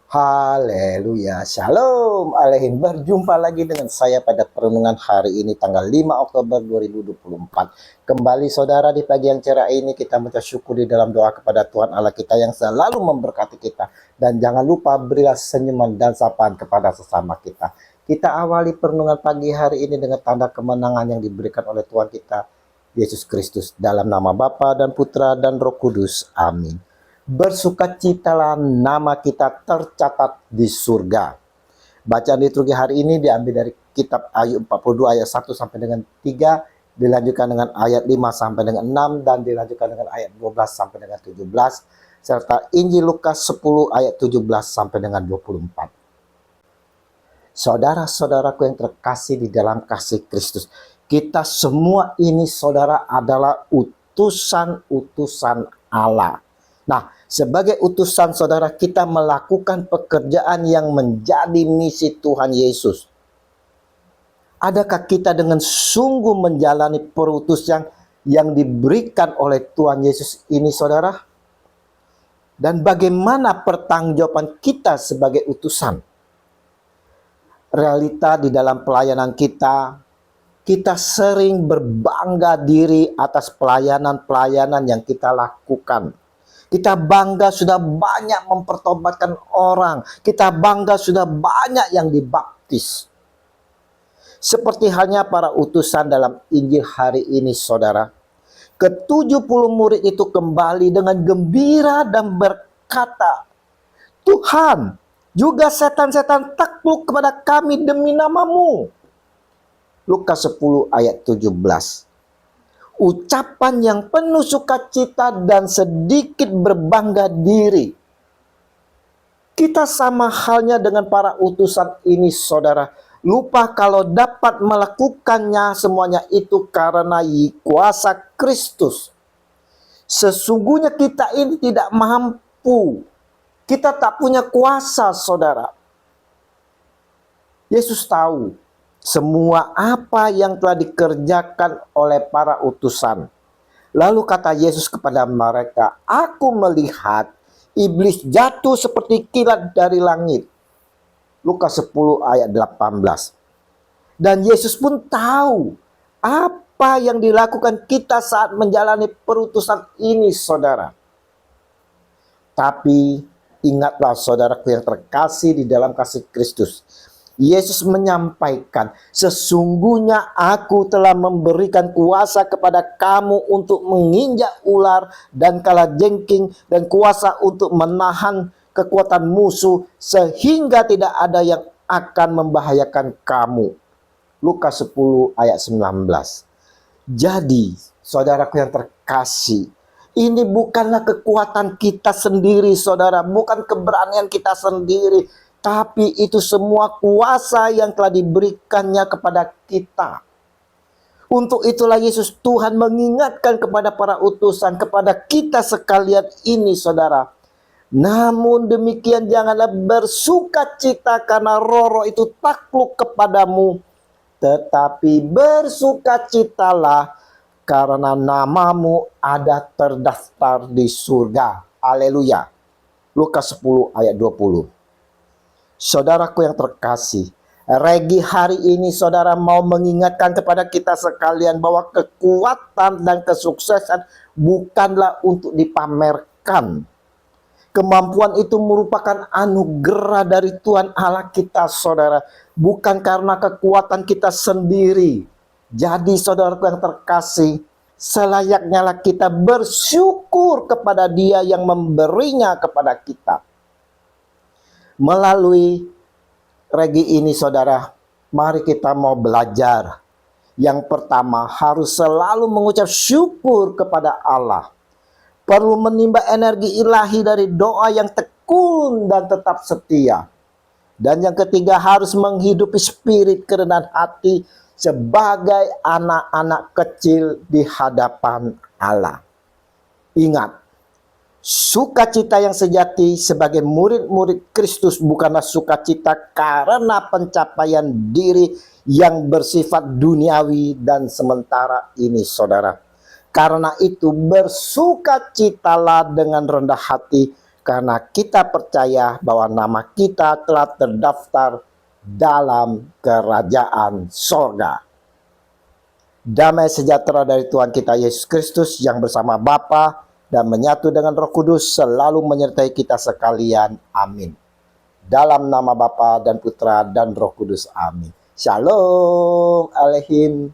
Haleluya, Shalom Aleihim. Berjumpa lagi dengan saya pada perenungan hari ini tanggal 5 Oktober 2024. Kembali saudara, di pagi yang cerah ini kita mengucap syukur di dalam doa kepada Tuhan Allah kita yang selalu memberkati kita. Dan jangan lupa berilah senyuman dan sapaan kepada sesama kita. Kita awali perenungan pagi hari ini dengan tanda kemenangan yang diberikan oleh Tuhan kita Yesus Kristus, dalam nama Bapa dan Putra dan Roh Kudus. Amin. Bersukacitalah, nama kita tercatat di surga. Bacaan liturgi hari ini diambil dari kitab Ayub 42 ayat 1 sampai dengan 3, dilanjutkan dengan ayat 5 sampai dengan 6, dan dilanjutkan dengan ayat 12 sampai dengan 17, serta Injil Lukas 10 ayat 17 sampai dengan 24. Saudara-saudaraku yang terkasih di dalam kasih Kristus, kita semua ini saudara adalah utusan-utusan Allah. Nah, sebagai utusan saudara, kita melakukan pekerjaan yang menjadi misi Tuhan Yesus. Adakah kita dengan sungguh menjalani perutusan yang diberikan oleh Tuhan Yesus ini saudara? Dan bagaimana pertanggungjawaban kita sebagai utusan? Realita di dalam pelayanan kita sering berbangga diri atas pelayanan-pelayanan yang kita lakukan. Kita bangga sudah banyak mempertobatkan orang. Kita bangga sudah banyak yang dibaptis. Seperti halnya para utusan dalam Injil hari ini saudara. Ke-70 murid itu kembali dengan gembira dan berkata, "Tuhan, juga setan-setan takluk kepada kami demi nama-Mu." Lukas 10 ayat 17. Ucapan yang penuh sukacita dan sedikit berbangga diri. Kita sama halnya dengan para utusan ini saudara. Lupa kalau dapat melakukannya semuanya itu karena kuasa Kristus. Sesungguhnya kita ini tidak mampu. Kita tak punya kuasa saudara. Yesus tahu semua apa yang telah dikerjakan oleh para utusan. Lalu kata Yesus kepada mereka, "Aku melihat iblis jatuh seperti kilat dari langit." Lukas 10 ayat 18. Dan Yesus pun tahu apa yang dilakukan kita saat menjalani perutusan ini saudara. Tapi ingatlah saudaraku yang terkasih di dalam kasih Kristus. Yesus menyampaikan, "Sesungguhnya aku telah memberikan kuasa kepada kamu untuk menginjak ular dan kalajengking, dan kuasa untuk menahan kekuatan musuh, sehingga tidak ada yang akan membahayakan kamu." Lukas 10 ayat 19. Jadi, saudaraku yang terkasih, ini bukanlah kekuatan kita sendiri saudara, bukan keberanian kita sendiri, tapi itu semua kuasa yang telah diberikannya kepada kita. Untuk itulah Yesus Tuhan mengingatkan kepada para utusan, kepada kita sekalian ini saudara. "Namun demikian janganlah bersukacita karena roh-roh itu takluk kepadamu, tetapi bersukacitalah karena namamu ada terdaftar di surga." Haleluya. Lukas 10 ayat 20. Saudaraku yang terkasih, Regi hari ini saudara mau mengingatkan kepada kita sekalian bahwa kekuatan dan kesuksesan bukanlah untuk dipamerkan. Kemampuan itu merupakan anugerah dari Tuhan Allah kita saudara, bukan karena kekuatan kita sendiri. Jadi saudaraku yang terkasih, selayaknya lah kita bersyukur kepada Dia yang memberinya kepada kita. Melalui regi ini saudara, mari kita mau belajar. Yang pertama, harus selalu mengucap syukur kepada Allah. Perlu menimba energi ilahi dari doa yang tekun dan tetap setia. Dan yang ketiga, harus menghidupi spirit kerendahan hati sebagai anak-anak kecil di hadapan Allah. Ingat, sukacita yang sejati sebagai murid-murid Kristus bukanlah sukacita karena pencapaian diri yang bersifat duniawi dan sementara ini saudara. Karena itu bersukacitalah dengan rendah hati, karena kita percaya bahwa nama kita telah terdaftar dalam kerajaan sorga. Damai sejahtera dari Tuhan kita Yesus Kristus yang bersama Bapa dan menyatu dengan Roh Kudus selalu menyertai kita sekalian. Amin. Dalam nama Bapa dan Putra dan Roh Kudus. Amin. Shalom Alehim.